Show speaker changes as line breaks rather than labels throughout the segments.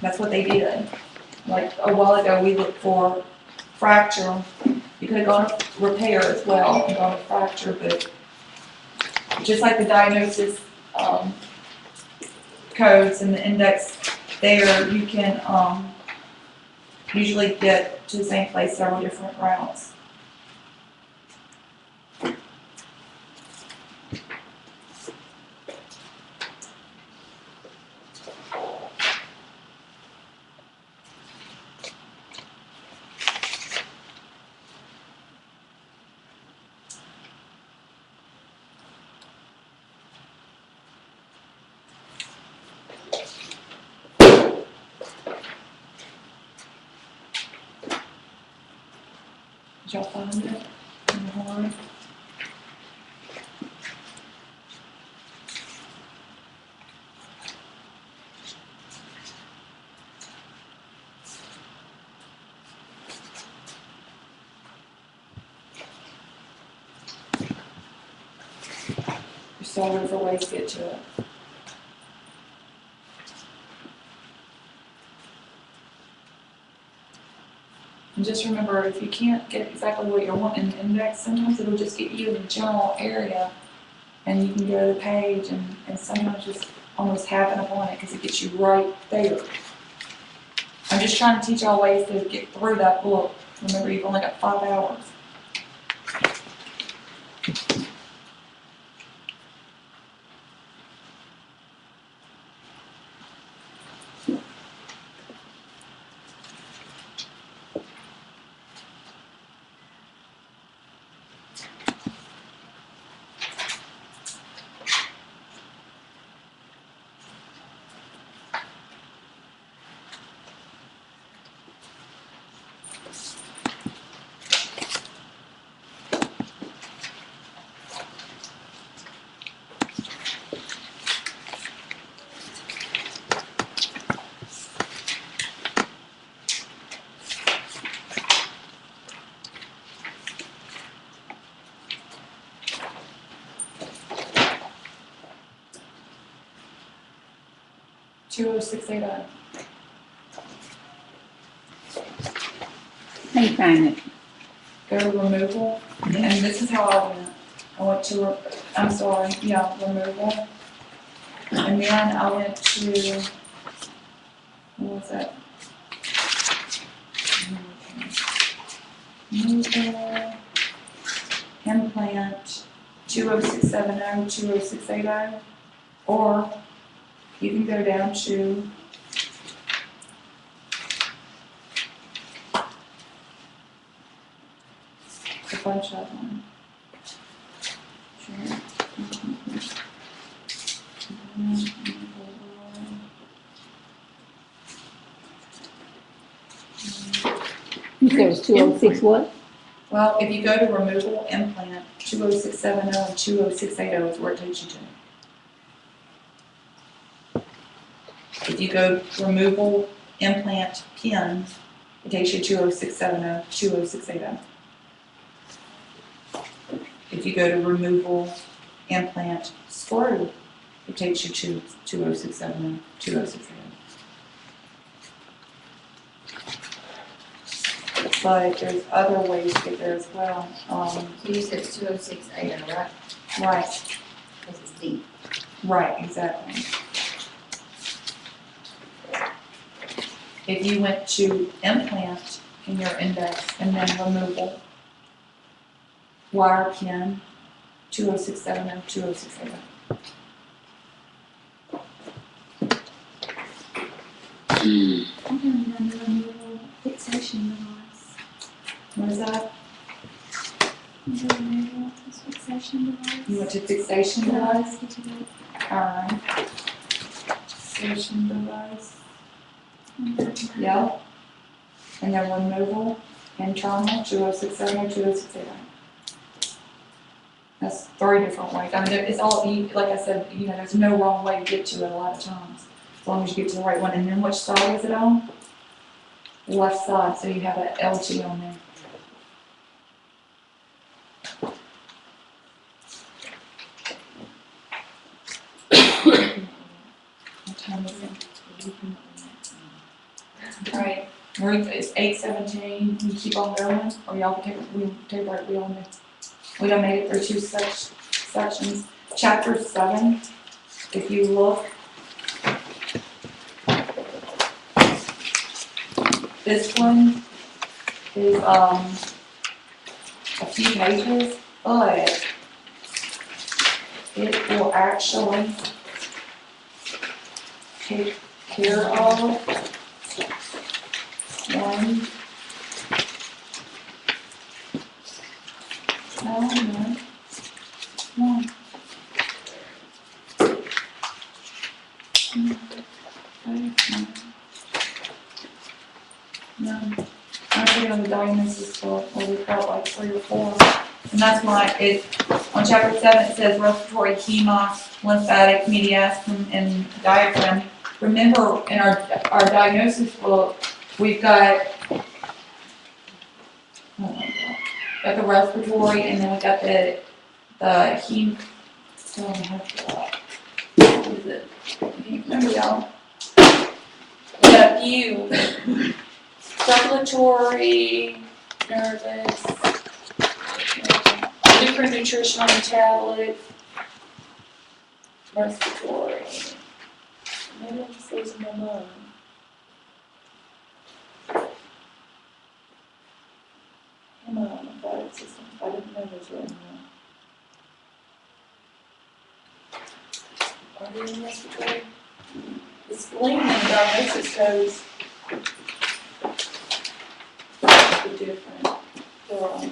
That's what they did. Like a while ago, we looked for fracture. You could have gone to repair as well and gone to fracture, but just like the diagnosis codes and the index there, you can usually get to the same place several different routes. Did y'all find it in the horn? There's several different ways to get to it. And just remember, if you can't get exactly what you want in the index, sometimes it'll just get you in the general area, and you can go to the page and sometimes just almost happen upon it because it gets you right there. I'm just trying to teach y'all ways to get through that book. Remember, you've only got 5 hours. $206.80.
How you find it?
Go to removal, and this is how I went. I went to, I'm sorry, yeah, removal. And then I went to, what was that? Removal, implant, 20670, 20680, or you can go down to a bunch of them. Sure.
You said it was 206 what?
Well, if you go to removal implant, 20670 and 20680 is where it takes you to. If you go removal implant pin, it takes you 20670, 20680. If you go to removal implant screw, it takes you to 20670, 20680. But there's other ways to get there as well.
So you said 20680, right?
Right,
Because it's deep.
right, exactly. If you went to implant in your index and then removal, wire pin, 20670, 20680.
I'm going to do a removal fixation device.
What is that?
Removal fixation device.
You went to fixation device?
Device.
Alright. Fixation device. Yep. And then removal, internal, 2067 or 2068. That's 3 different ways. I mean, it's all, like I said, there's no wrong way to get to it a lot of times. As long as you get to the right one. And then which side is it on? The left side, so you have that LG on there. What time is it? Alright, it's 8:17, we keep on going, or y'all take, we take our, we don't make it through two sections. Chapter 7, if you look. This one is, a few pages, but it will actually take care of one. No, I'm putting on the diagnosis for what we felt like 3 or 4. And that's why on chapter 7 it says respiratory hema, lymphatic, mediastinum, and diaphragm. Remember in our diagnosis book, we've got the respiratory, and then we got the hem. What is it? I can't remember, y'all. We got a few. Circulatory, nervous, different nutritional tablet, respiratory. Maybe I'm just losing my mind. Come on, lymphatic system. I didn't know those were in there. Are they in respiratory? The spleen and diagnosis codes are different. They're on.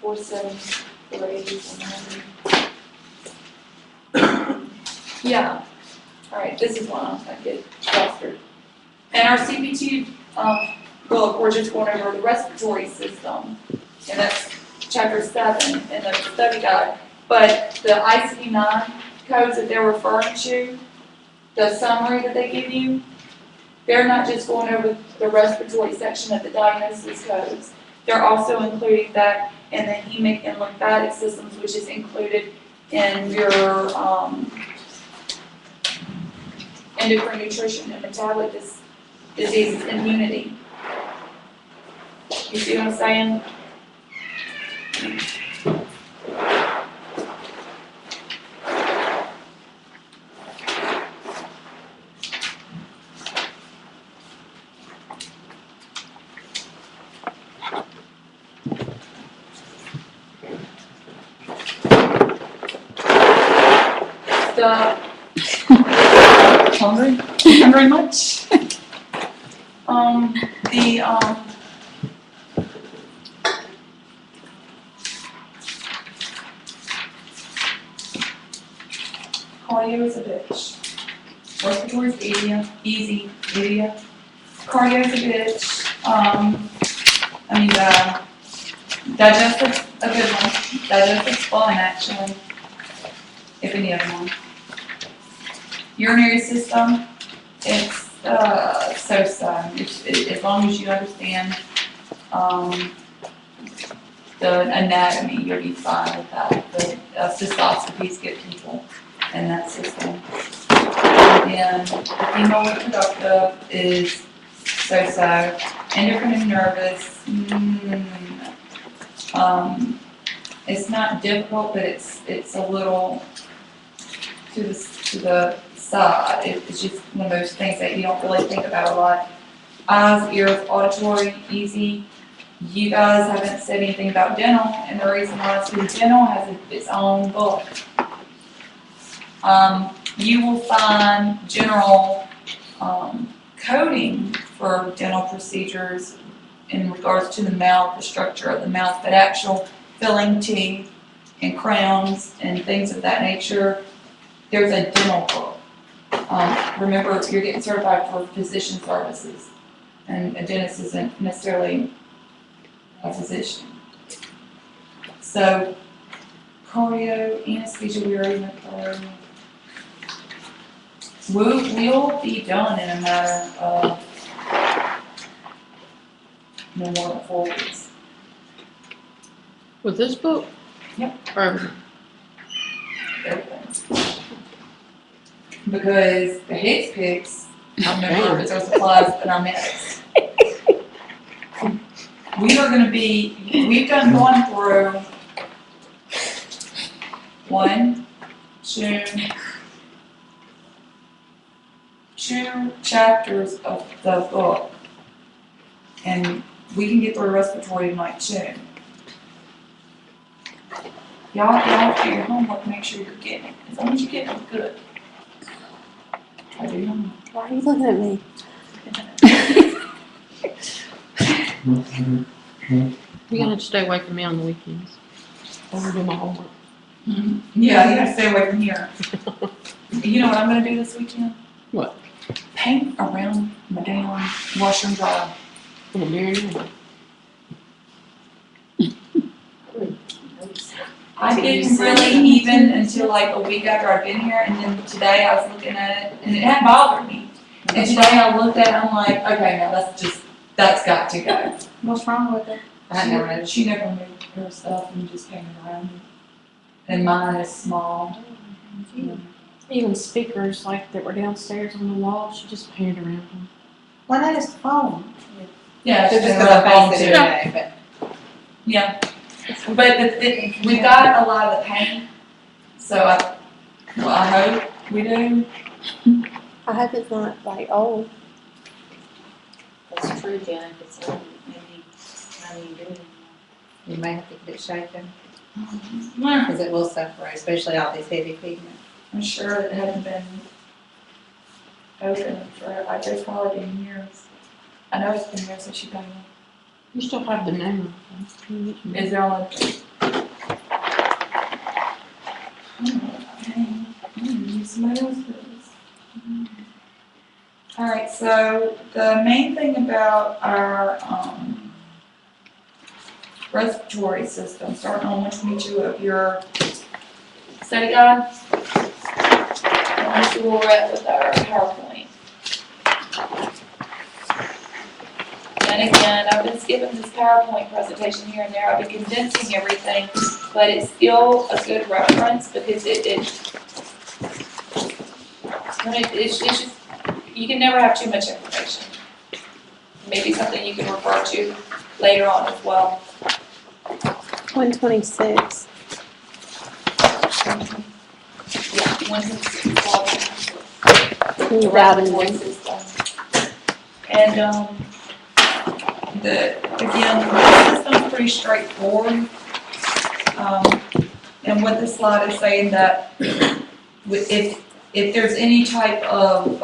4, 7, 4, 8, 9. Yeah. All right. This is one I get flustered. And our CPT book, we're just going over the respiratory system, and that's chapter 7 in the study guide. But the ICD-9 codes that they're referring to, the summary that they give you, they're not just going over the respiratory section of the diagnosis codes. They're also including that in the hemic and lymphatic systems, which is included in your endocrine, nutrition, and metabolic diseases, immunity. You see what I'm saying? Hungry? Hungry much? Cardio is a bitch. Respiratory is easy. Cardio is a bitch. Digestive's a good one. Digestive's fun, actually. If any of them. Urinary system, it's so-so. As long as you understand the anatomy, you'll be fine with that. But cystoscopies get people in that system. And then the female reproductive is so-so. Endocrine and nervous, it's not difficult, but it's a little to the side. It's just one of those things that you don't really think about a lot. Eyes, ears, auditory, easy. You guys haven't said anything about dental, and the reason why is because dental has its own book. You will find general coding for dental procedures in regards to the mouth, the structure of the mouth, but actual filling teeth and crowns and things of that nature, there's a dental book. Remember, you're getting certified for physician services, and a dentist isn't necessarily a physician. So, cardio, anesthesia, we already went through. We'll be done in a matter of no more than 4 weeks.
With this book?
Yep.
Or
Everything. because the Hicks picks outnumber its own supplies and our medics. We are gonna be, we've gone through 1, 2, 2 chapters of the book. And we can get through respiratory tonight too. Y'all do your homework, make sure you're getting it. As long as you're getting it, good. I do your homework.
Why are you looking at me?
You're gonna have to stay away from me on the weekends. I'm gonna do my homework.
Yeah, you gotta stay away from here. You know what I'm gonna do this weekend?
What?
Paint around my damn washer and dryer.
I'm gonna marry you.
I didn't really even until like a week after I'd been here, and then today I was looking at it, and it hadn't bothered me. And today I looked at it, I'm like, okay, now that's got to go.
What's wrong with it?
I never noticed.
She never moved her stuff and just painted around it. And mine is small.
Even speakers like that were downstairs on the wall, she just painted around them.
Well, that is the phone.
Yeah,
Just
she's
because
got
I
a phone
faced it
too.
today,
Yeah. But we got a lot of the paint, so I hope we do.
I hope it's not like old.
That's true, Janet, it's maybe not even good anymore. You may have to get it shaken, because it will separate, especially all these heavy pigments.
I'm sure it hadn't been open for, I guess, probably been years. I know it's been years since she painted.
You still have the name on it.
Is there only? Somebody else's. Alright, so the main thing about our, respiratory system, starting on 122 of your study guide. And let's see where we're at with our PowerPoint. And again, I've been skipping this PowerPoint presentation here and there. I've been condensing everything, but it's still a good reference because it's just, you can never have too much information. Maybe something you can refer to later on as well.
126.
Yeah, 126.
Without a
Respiratory
name.
system. And, the system's pretty straightforward. And what this slide is saying that if there's any type of,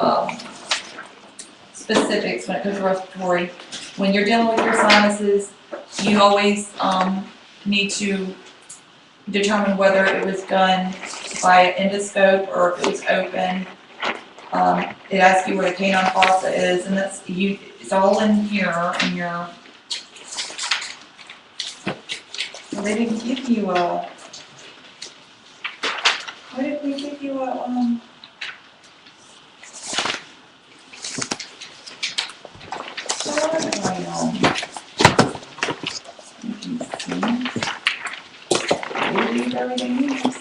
specifics when it comes to respiratory, when you're dealing with your sinuses, you always, need to determine whether it was done by an endoscope or if it was open. It asks you where the canine fossa is, and it's all in here in your. Well, they didn't give you a. Why did we give you a Read everything else.